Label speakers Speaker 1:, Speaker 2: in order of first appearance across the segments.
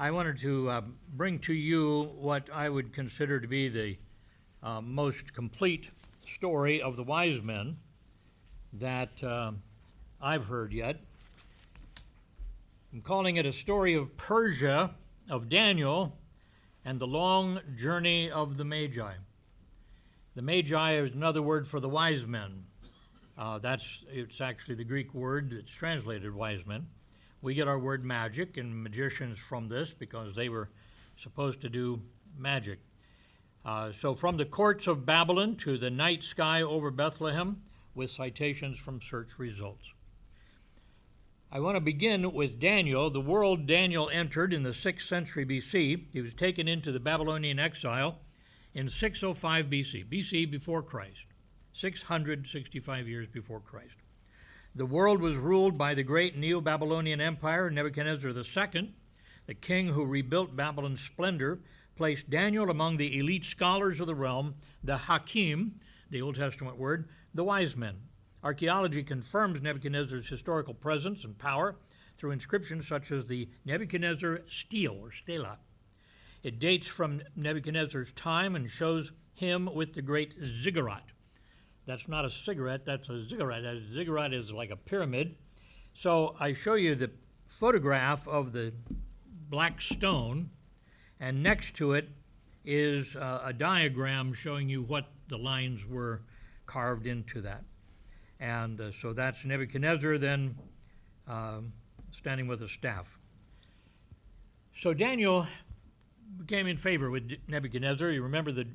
Speaker 1: I wanted to bring to you what I would consider to be the most complete story of the wise men that I've heard yet. I'm calling it a story of Persia, of Daniel, and the long journey of the Magi. The Magi is another word for the wise men. It's actually the Greek word that's translated wise men. We get our word magic and magicians from this because they were supposed to do magic. So from the courts of Babylon to the night sky over Bethlehem, with citations from search results. I want to begin with Daniel. The world Daniel entered in the 6th century BC. He was taken into the Babylonian exile in 605 BC, BC before Christ, 665 years before Christ. The world was ruled by the great Neo-Babylonian Empire. Nebuchadnezzar II, the king who rebuilt Babylon's splendor, placed Daniel among the elite scholars of the realm, the Hakim, the Old Testament word, the wise men. Archaeology confirms Nebuchadnezzar's historical presence and power through inscriptions such as the Nebuchadnezzar stele, or stela. It dates from Nebuchadnezzar's time and shows him with the great ziggurat. That's not a cigarette, that's a ziggurat. That ziggurat is like a pyramid. So I show you the photograph of the black stone, and next to it is a diagram showing you what the lines were carved into that. And so that's Nebuchadnezzar then standing with a staff. So Daniel became in favor with Nebuchadnezzar. You remember the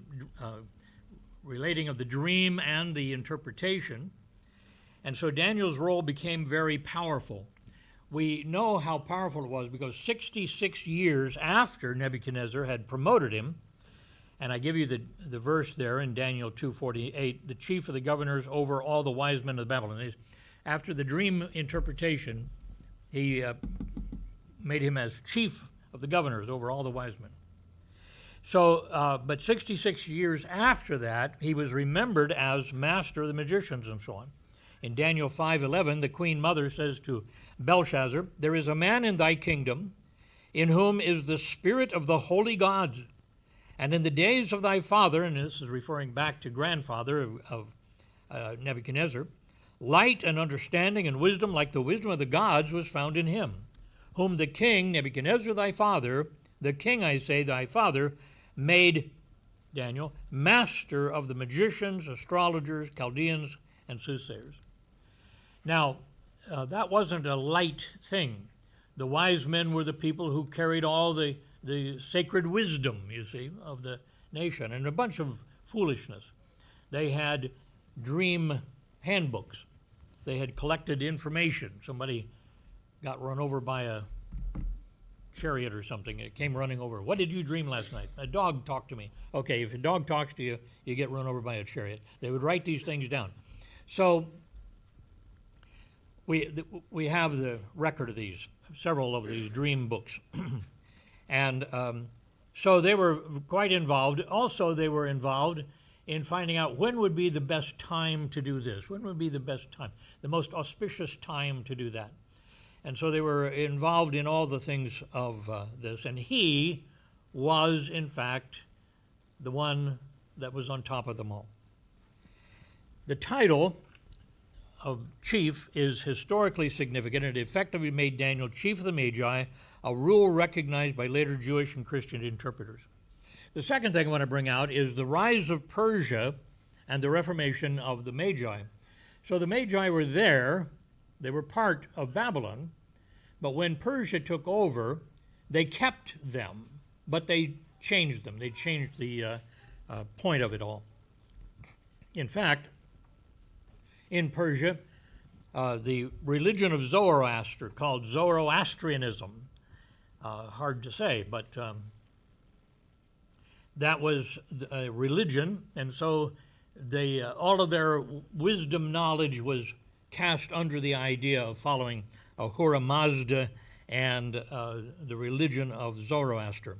Speaker 1: relating of the dream and the interpretation. And so Daniel's role became very powerful. We know how powerful it was because 66 years after Nebuchadnezzar had promoted him, and I give you the verse there in Daniel 2:48, the chief of the governors over all the wise men of Babylon. After the dream interpretation, he made him as chief of the governors over all the wise men. So, but 66 years after that, he was remembered as master of the magicians and so on. In Daniel 5:11, the queen mother says to Belshazzar, "There is a man in thy kingdom in whom is the spirit of the holy gods. And in the days of thy father," and this is referring back to grandfather of Nebuchadnezzar, "light and understanding and wisdom like the wisdom of the gods was found in him, whom the king, Nebuchadnezzar thy father, the king, I say, thy father, made," Daniel, "master of the magicians, astrologers, Chaldeans, and soothsayers." Now, that wasn't a light thing. The wise men were the people who carried all the sacred wisdom, you see, of the nation, and a bunch of foolishness. They had dream handbooks. They had collected information. Somebody got run over by a chariot or something. It came running over. "What did you dream last night?" "A dog talked to me." Okay, if a dog talks to you, you get run over by a chariot. They would write these things down. So we have the record of these, several of these dream books. And so they were quite involved. Also, they were involved in finding out when would be the best time to do this. When would be the best time, the most auspicious time to do that. And so they were involved in all the things of this. And he was, in fact, the one that was on top of them all. The title of chief is historically significant. It effectively made Daniel chief of the Magi, a rule recognized by later Jewish and Christian interpreters. The second thing I want to bring out is the rise of Persia and the reformation of the Magi. So the Magi were there. They were part of Babylon, but when Persia took over, they kept them, but they changed them. They changed the point of it all. In fact, in Persia, the religion of Zoroaster, called Zoroastrianism, hard to say, but that was a religion, and so all of their wisdom knowledge was cast under the idea of following Ahura Mazda and the religion of Zoroaster.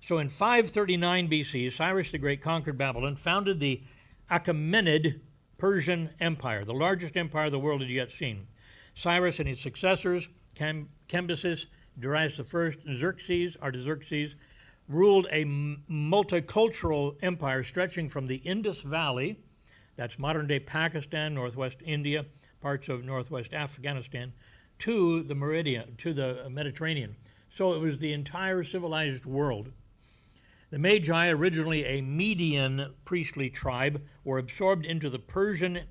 Speaker 1: So in 539 BC, Cyrus the Great conquered Babylon, founded the Achaemenid Persian Empire, the largest empire the world had yet seen. Cyrus and his successors, Cambyses, Darius I, Xerxes, Artaxerxes, ruled a multicultural empire stretching from the Indus Valley, that's modern-day Pakistan, northwest India, parts of northwest Afghanistan, to the Mediterranean. So it was the entire civilized world. The Magi, originally a Median priestly tribe, were absorbed into the Persian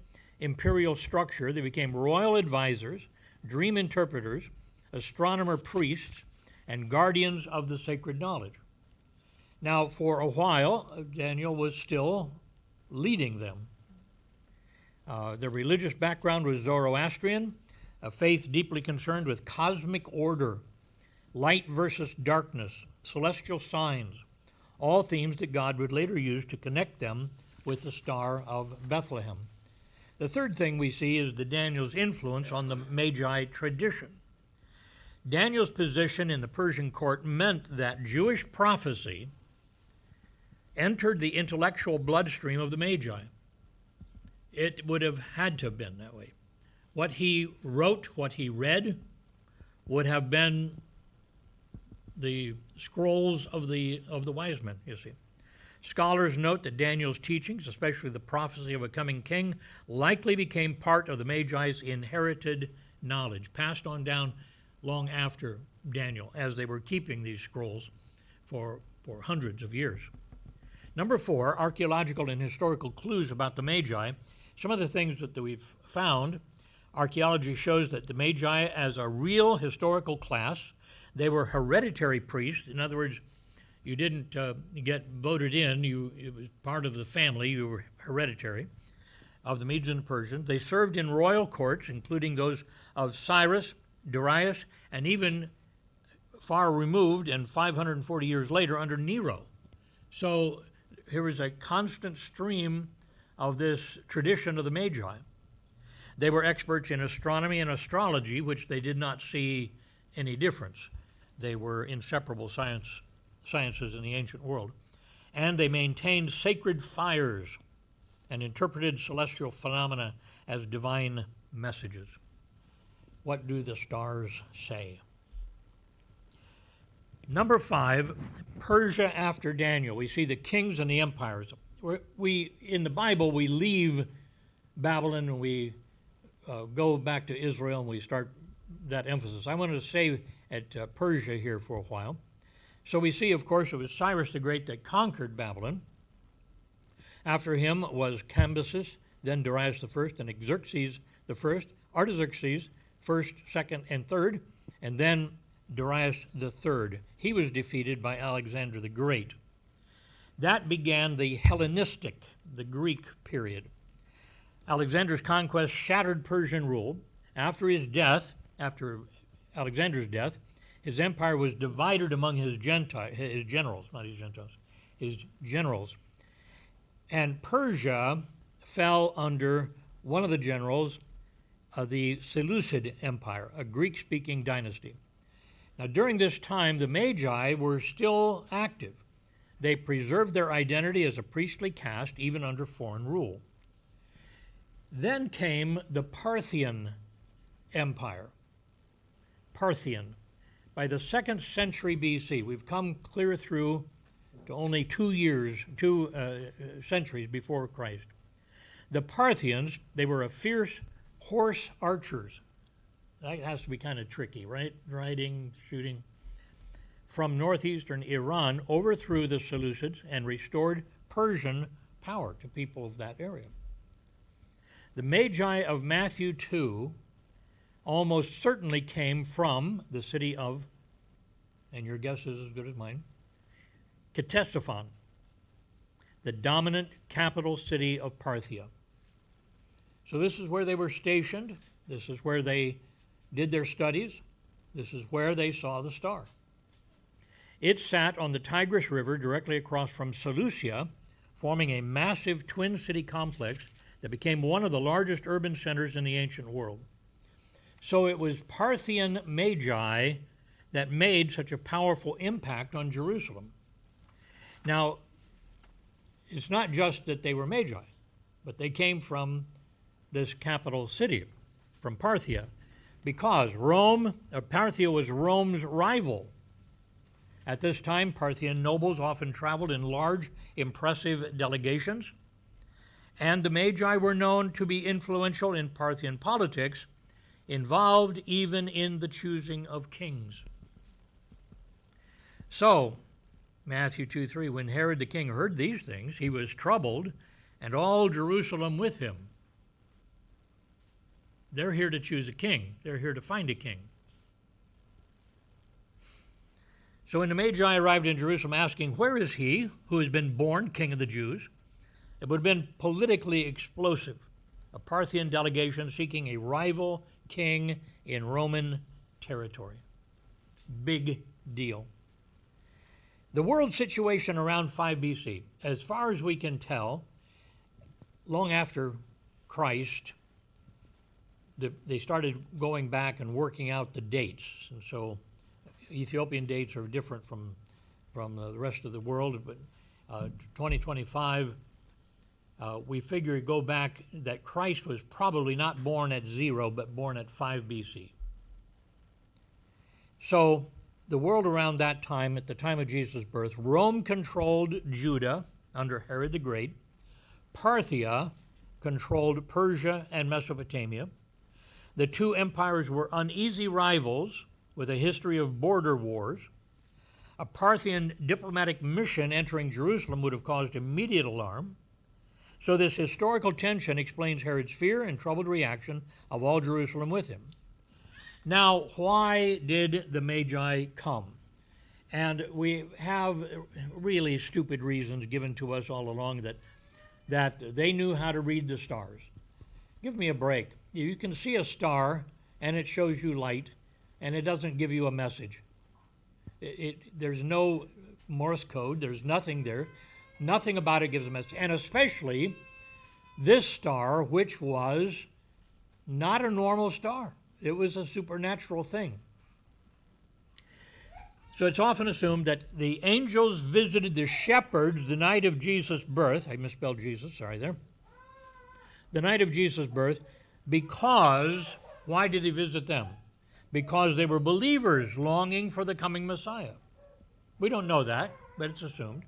Speaker 1: imperial structure. They became royal advisors, dream interpreters, astronomer priests, and guardians of the sacred knowledge. Now, for a while, Daniel was still leading them. Their religious background was Zoroastrian, a faith deeply concerned with cosmic order, light versus darkness, celestial signs, all themes that God would later use to connect them with the Star of Bethlehem. The third thing we see is Daniel's influence on the Magi tradition. Daniel's position in the Persian court meant that Jewish prophecy entered the intellectual bloodstream of the Magi. It would have had to have been that way. What he wrote, what he read, would have been the scrolls of the wise men, you see. Scholars note that Daniel's teachings, especially the prophecy of a coming king, likely became part of the Magi's inherited knowledge, passed on down long after Daniel, as they were keeping these scrolls for hundreds of years. Number 4, archaeological and historical clues about the Magi. Some of the things that we've found, archaeology shows that the Magi, as a real historical class, they were hereditary priests. In other words, you didn't get voted in. It was part of the family. You were hereditary of the Medes and the Persians. They served in royal courts, including those of Cyrus, Darius, and even far removed and 540 years later under Nero. So here was a constant stream of this tradition of the Magi. They were experts in astronomy and astrology, which they did not see any difference. They were inseparable sciences in the ancient world. And they maintained sacred fires and interpreted celestial phenomena as divine messages. What do the stars say? Number 5, Persia after Daniel. We see the kings and the empires. In the Bible, we leave Babylon and we go back to Israel and we start that emphasis. I wanted to stay at Persia here for a while. So we see, of course, it was Cyrus the Great that conquered Babylon. After him was Cambyses, then Darius I, and Xerxes I, Artaxerxes, first, second, and third, and then Darius III. He was defeated by Alexander the Great. That began the Hellenistic, the Greek period. Alexander's conquest shattered Persian rule. After Alexander's death, his empire was divided among his generals. And Persia fell under one of the generals of the Seleucid Empire, a Greek-speaking dynasty. Now, during this time, the Magi were still active. They preserved their identity as a priestly caste, even under foreign rule. Then came the Parthian Empire. Parthian. By the 2nd century BC, we've come clear through to only 2 centuries before Christ. The Parthians, they were a fierce horse archers. That has to be kind of tricky, right? Riding, shooting. From northeastern Iran, overthrew the Seleucids and restored Persian power to people of that area. The Magi of Matthew 2 almost certainly came from the city of, and your guess is as good as mine, Ctesiphon, the dominant capital city of Parthia. So this is where they were stationed. This is where they did their studies. This is where they saw the star. It sat on the Tigris River directly across from Seleucia, forming a massive twin city complex that became one of the largest urban centers in the ancient world. So it was Parthian Magi that made such a powerful impact on Jerusalem. Now, it's not just that they were Magi, but they came from this capital city, from Parthia. because Parthia was Rome's rival. At this time, Parthian nobles often traveled in large, impressive delegations, and the Magi were known to be influential in Parthian politics, involved even in the choosing of kings. So, Matthew 2:3, when Herod the king heard these things, he was troubled, and all Jerusalem with him. They're here to choose a king. They're here to find a king. So when the Magi arrived in Jerusalem asking, "Where is he who has been born King of the Jews?" it would have been politically explosive. A Parthian delegation seeking a rival king in Roman territory. Big deal. The world situation around 5 BC, as far as we can tell, long after Christ, they started going back and working out the dates. And so Ethiopian dates are different from the rest of the world, but 2025, we figure go back that Christ was probably not born at 0, but born at 5 BC. So the world around that time, at the time of Jesus' birth, Rome controlled Judah under Herod the Great. Parthia controlled Persia and Mesopotamia. The two empires were uneasy rivals with a history of border wars. A Parthian diplomatic mission entering Jerusalem would have caused immediate alarm. So this historical tension explains Herod's fear and troubled reaction of all Jerusalem with him. Now, why did the Magi come? And we have really stupid reasons given to us all along that they knew how to read the stars. Give me a break. You can see a star and it shows you light, and it doesn't give you a message. There's no Morse code. There's nothing there. Nothing about it gives a message. And especially this star, which was not a normal star. It was a supernatural thing. So it's often assumed that the angels visited the shepherds the night of Jesus' birth. I misspelled Jesus, sorry there. The night of Jesus' birth, because, why did he visit them? Because they were believers longing for the coming Messiah. We don't know that, but it's assumed.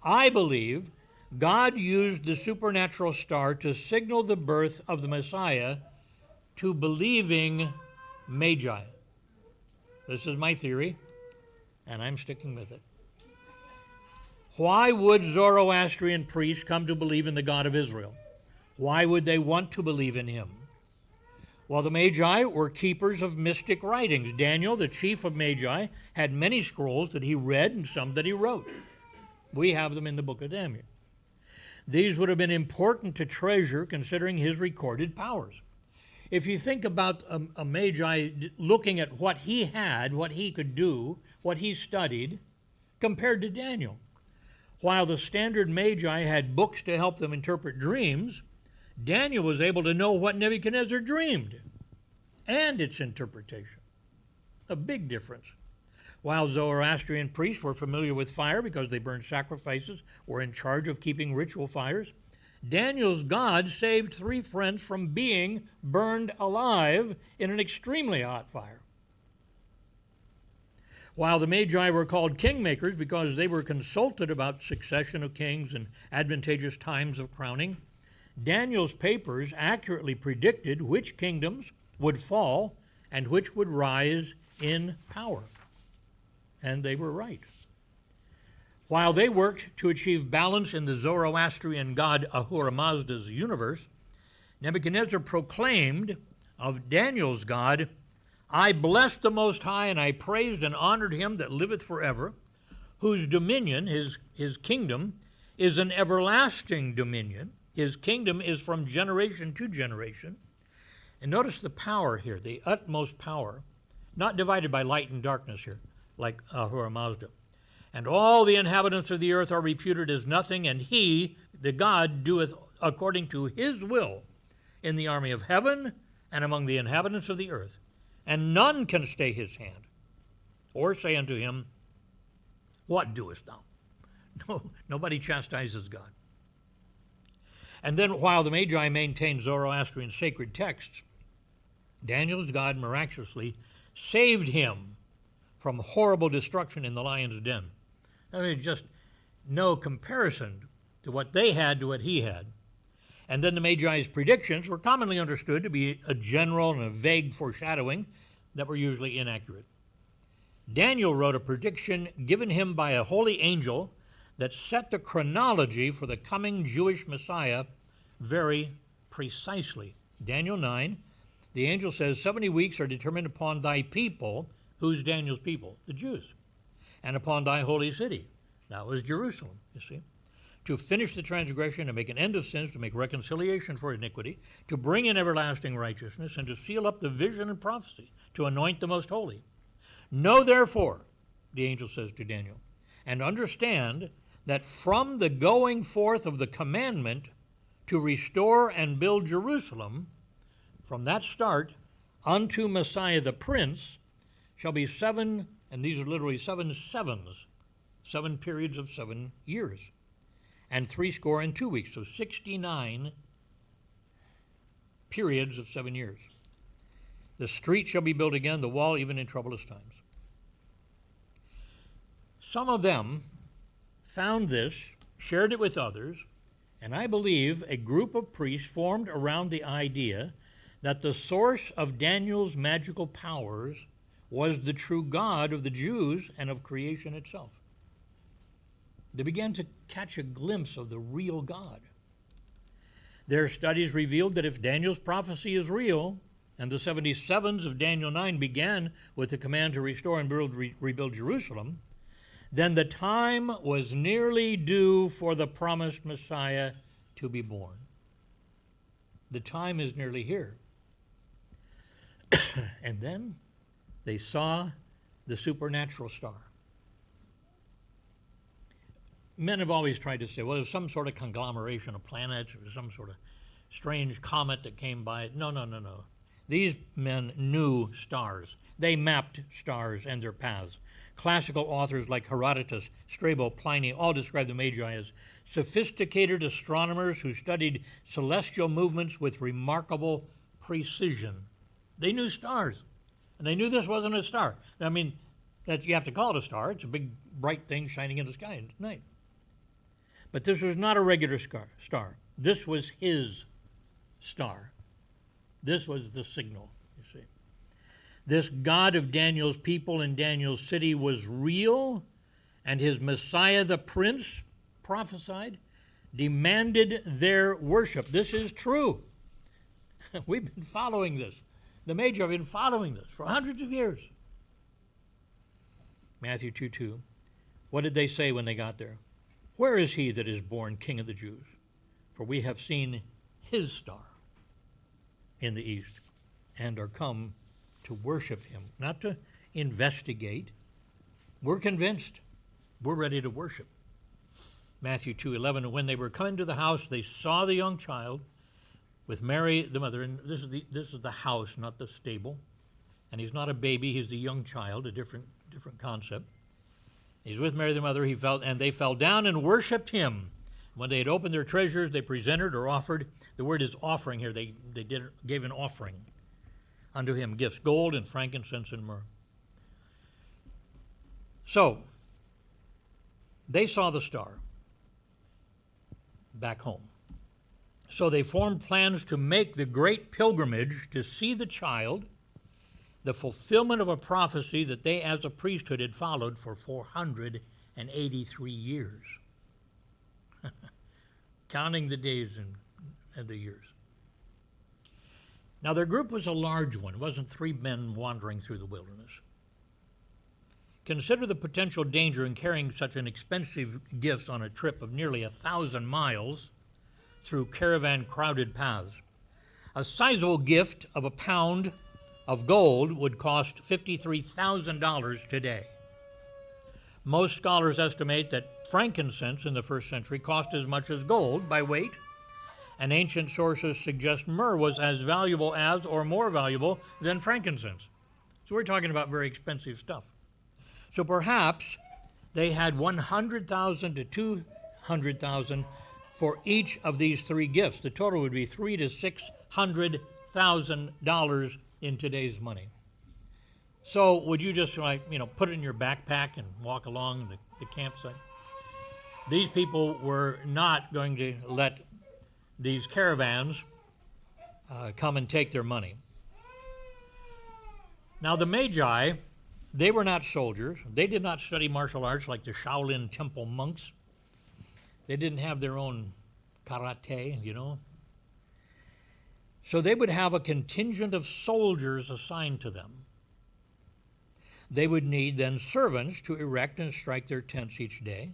Speaker 1: I believe God used the supernatural star to signal the birth of the Messiah to believing Magi. This is my theory, and I'm sticking with it. Why would Zoroastrian priests come to believe in the God of Israel? Why would they want to believe in him? Well, the Magi were keepers of mystic writings. Daniel, the chief of Magi, had many scrolls that he read and some that he wrote. We have them in the book of Daniel. These would have been important to treasure considering his recorded powers. If you think about a Magi looking at what he had, what he could do, what he studied, compared to Daniel. While the standard Magi had books to help them interpret dreams, Daniel was able to know what Nebuchadnezzar dreamed and its interpretation. A big difference. While Zoroastrian priests were familiar with fire because they burned sacrifices, were in charge of keeping ritual fires, Daniel's God saved 3 friends from being burned alive in an extremely hot fire. While the Magi were called kingmakers because they were consulted about succession of kings and advantageous times of crowning, Daniel's papers accurately predicted which kingdoms would fall and which would rise in power. And they were right. While they worked to achieve balance in the Zoroastrian god Ahura Mazda's universe, Nebuchadnezzar proclaimed of Daniel's God, "I blessed the Most High, and I praised and honored him that liveth forever, whose dominion," his kingdom, "is an everlasting dominion. His kingdom is from generation to generation." And notice the power here, the utmost power, not divided by light and darkness here, like Ahura Mazda. "And all the inhabitants of the earth are reputed as nothing, and he, the God, doeth according to his will in the army of heaven and among the inhabitants of the earth. And none can stay his hand, or say unto him, What doest thou?" No, nobody chastises God. And then while the Magi maintained Zoroastrian sacred texts, Daniel's God miraculously saved him from horrible destruction in the lion's den. I mean, just no comparison to what they had to what he had. And then the Magi's predictions were commonly understood to be a general and a vague foreshadowing that were usually inaccurate. Daniel wrote a prediction given him by a holy angel that set the chronology for the coming Jewish Messiah very precisely. Daniel 9, the angel says, 70 weeks are determined upon thy people. Who's Daniel's people? The Jews. And upon thy holy city. That was Jerusalem, you see. To finish the transgression, to make an end of sins, to make reconciliation for iniquity, to bring in everlasting righteousness, and to seal up the vision and prophecy, to anoint the most holy. Know therefore, the angel says to Daniel, and understand that from the going forth of the commandment to restore and build Jerusalem, from that start unto Messiah the Prince, shall be 7, and these are literally 7 sevens, 7 periods of 7 years, and 62 weeks, so 69 periods of 7 years. The street shall be built again, the wall even in troublous times. Some of them found this, shared it with others, and I believe a group of priests formed around the idea that the source of Daniel's magical powers was the true God of the Jews and of creation itself. They began to catch a glimpse of the real God. Their studies revealed that if Daniel's prophecy is real, and the 77s of Daniel 9 began with the command to restore and rebuild Jerusalem, then the time was nearly due for the promised Messiah to be born. The time is nearly here. And then they saw the supernatural star. Men have always tried to say, well, there's some sort of conglomeration of planets or some sort of strange comet that came by. No. These men knew stars. They mapped stars and their paths. Classical authors like Herodotus, Strabo, Pliny all describe the Magi as sophisticated astronomers who studied celestial movements with remarkable precision. They knew stars, and they knew this wasn't a star. I mean, that you have to call it a star. It's a big, bright thing shining in the sky at night. But this was not a regular star. This was his star. This was the signal, you see. This God of Daniel's people in Daniel's city was real, and his Messiah the Prince, prophesied, demanded their worship. This is true. We've been following this. The Magi have been following this for hundreds of years. Matthew 2:2. What did they say when they got there? Where is he that is born King of the Jews? For we have seen his star in the east and are come to worship him, not to investigate. We're convinced. We're ready to worship. Matthew 2:11, when they were coming to the house, they saw the young child with Mary, the mother, and this is the house, not the stable. And he's not a baby, he's the young child, a different concept. He's with Mary, the mother, they fell down and worshipped him. When they had opened their treasures, they presented or offered. The word is offering here. They gave an offering unto him, gifts, gold and frankincense and myrrh. So, they saw the star back home. So they formed plans to make the great pilgrimage to see the child, the fulfillment of a prophecy that they as a priesthood had followed for 483 years. Counting the days and the years. Now their group was a large one. It wasn't 3 men wandering through the wilderness. Consider the potential danger in carrying such an expensive gift on a trip of nearly 1,000 miles through caravan-crowded paths. A sizable gift of £1 of gold would cost $53,000 today. Most scholars estimate that frankincense in the first century cost as much as gold by weight, and ancient sources suggest myrrh was as valuable as or more valuable than frankincense. So we're talking about very expensive stuff. So perhaps they had 100,000 to 200,000 for each of these 3 gifts. The total would be $300,000 to $600,000 in today's money. So would you just put it in your backpack and walk along the campsite? These people were not going to let these caravans come and take their money. Now the Magi, they were not soldiers. They did not study martial arts like the Shaolin temple monks. They didn't have their own karate. So they would have a contingent of soldiers assigned to them. They would need then servants to erect and strike their tents each day.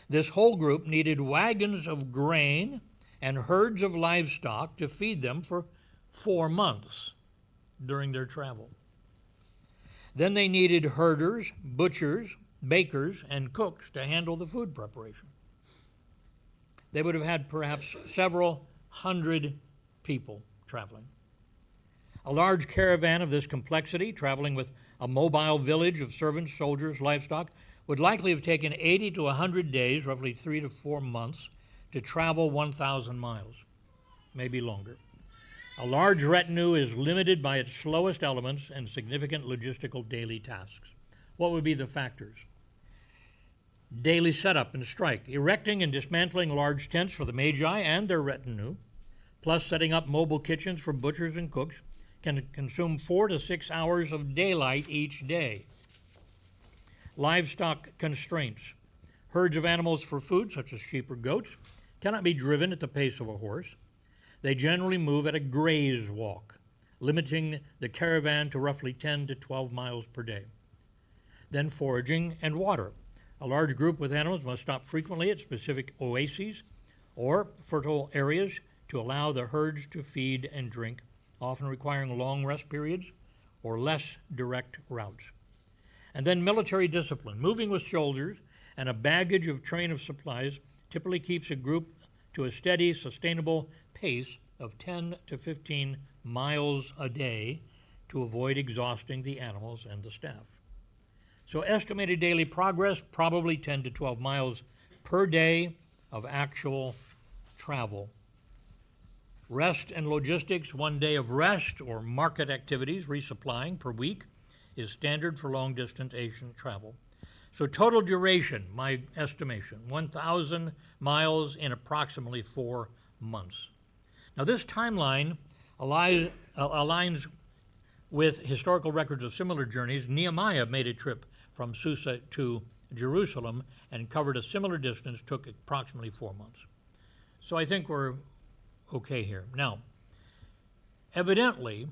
Speaker 1: This whole group needed wagons of grain and herds of livestock to feed them for 4 months during their travel. Then they needed herders, butchers, bakers, and cooks to handle the food preparation. They would have had perhaps several hundred people traveling. A large caravan of this complexity, traveling with a mobile village of servants, soldiers, livestock, would likely have taken 80 to 100 days, roughly 3 to 4 months, to travel 1,000 miles, maybe longer. A large retinue is limited by its slowest elements and significant logistical daily tasks. What would be the factors? Daily setup and strike, erecting and dismantling large tents for the Magi and their retinue, plus setting up mobile kitchens for butchers and cooks, can consume 4 to 6 hours of daylight each day. Livestock constraints. Herds of animals for food, such as sheep or goats, cannot be driven at the pace of a horse. They generally move at a graze walk, limiting the caravan to roughly 10 to 12 miles per day. Then foraging and water. A large group with animals must stop frequently at specific oases or fertile areas to allow the herds to feed and drink, often requiring long rest periods or less direct routes. And then military discipline. Moving with soldiers and a baggage of train of supplies typically keeps a group to a steady, sustainable pace of 10 to 15 miles a day to avoid exhausting the animals and the staff. So estimated daily progress, probably 10 to 12 miles per day of actual travel. Rest and logistics, 1 day of rest or market activities, resupplying per week, is standard for long-distance Asian travel. So total duration, my estimation, 1,000 miles in approximately 4 months. Now this timeline aligns with historical records of similar journeys. Nehemiah made a trip from Susa to Jerusalem and covered a similar distance, took approximately 4 months. So I think we're okay here. Now, evidently,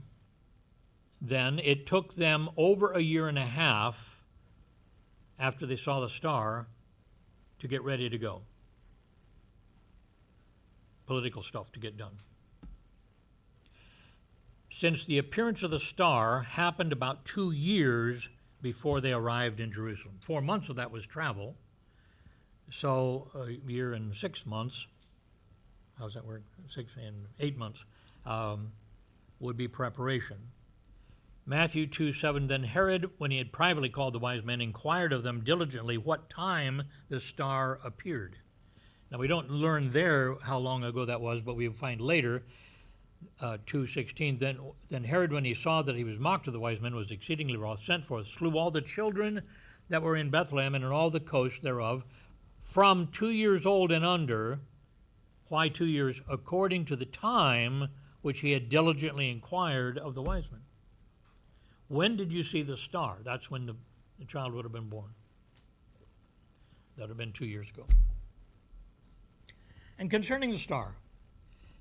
Speaker 1: then it took them over a year and a half after they saw the star to get ready to go. Political stuff to get done. Since the appearance of the star happened about 2 years before they arrived in Jerusalem. 4 months of that was travel. So a year and 6 months, how's that work? 6 and 8 months would be preparation. Matthew 2:7, then Herod, when he had privately called the wise men, inquired of them diligently what time the star appeared. Now we don't learn there how long ago that was, but we find later, 2:16, then Herod, when he saw that he was mocked of the wise men, was exceedingly wroth, sent forth, slew all the children that were in Bethlehem and in all the coast thereof, from 2 years old and under. Why 2 years? According to the time which he had diligently inquired of the wise men. When did you see the star? That's when the child would have been born. That would have been 2 years ago. And concerning the star,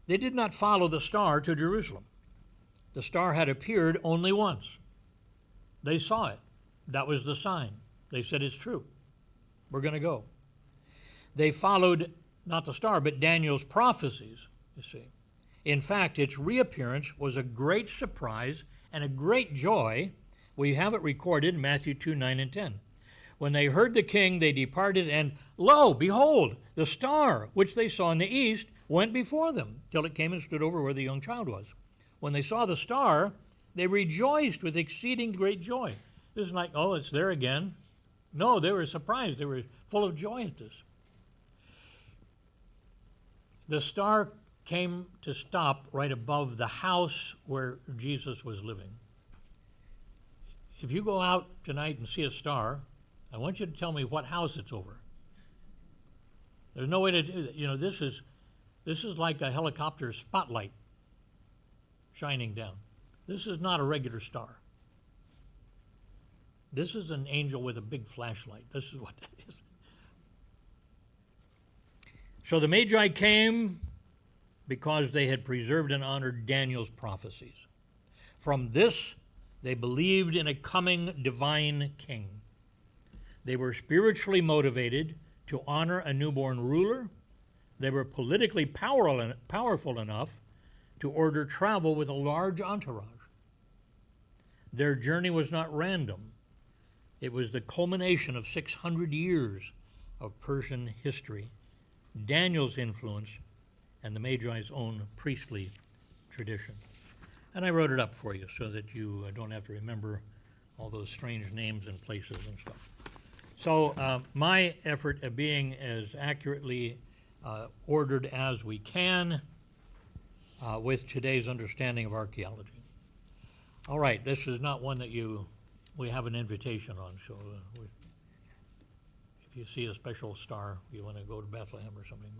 Speaker 1: they did not follow the star to Jerusalem. The star had appeared only once. They saw it. That was the sign. They said, it's true. We're going to go. They followed not the star, but Daniel's prophecies, you see. In fact, its reappearance was a great surprise and a great joy. We have it recorded in Matthew 2:9 and 10. When they heard the king, they departed, and lo, behold, the star, which they saw in the east, went before them, till it came and stood over where the young child was. When they saw the star, they rejoiced with exceeding great joy. It isn't like, oh, it's there again. No, they were surprised. They were full of joy at this. The star came to stop right above the house where Jesus was living. If you go out tonight and see a star, I want you to tell me what house it's over. There's no way to do that. You know, this is like a helicopter spotlight shining down. This is not a regular star. This is an angel with a big flashlight. This is what that is. So the Magi came because they had preserved and honored Daniel's prophecies. From this, they believed in a coming divine king. They were spiritually motivated to honor a newborn ruler. They were politically powerful enough to order travel with a large entourage. Their journey was not random. It was the culmination of 600 years of Persian history, Daniel's influence, and the Magi's own priestly tradition. And I wrote it up for you so that you don't have to remember all those strange names and places and stuff. So my effort of being as accurately ordered as we can with today's understanding of archaeology. All right, this is not one that we have an invitation on, so if you see a special star, you want to go to Bethlehem or something.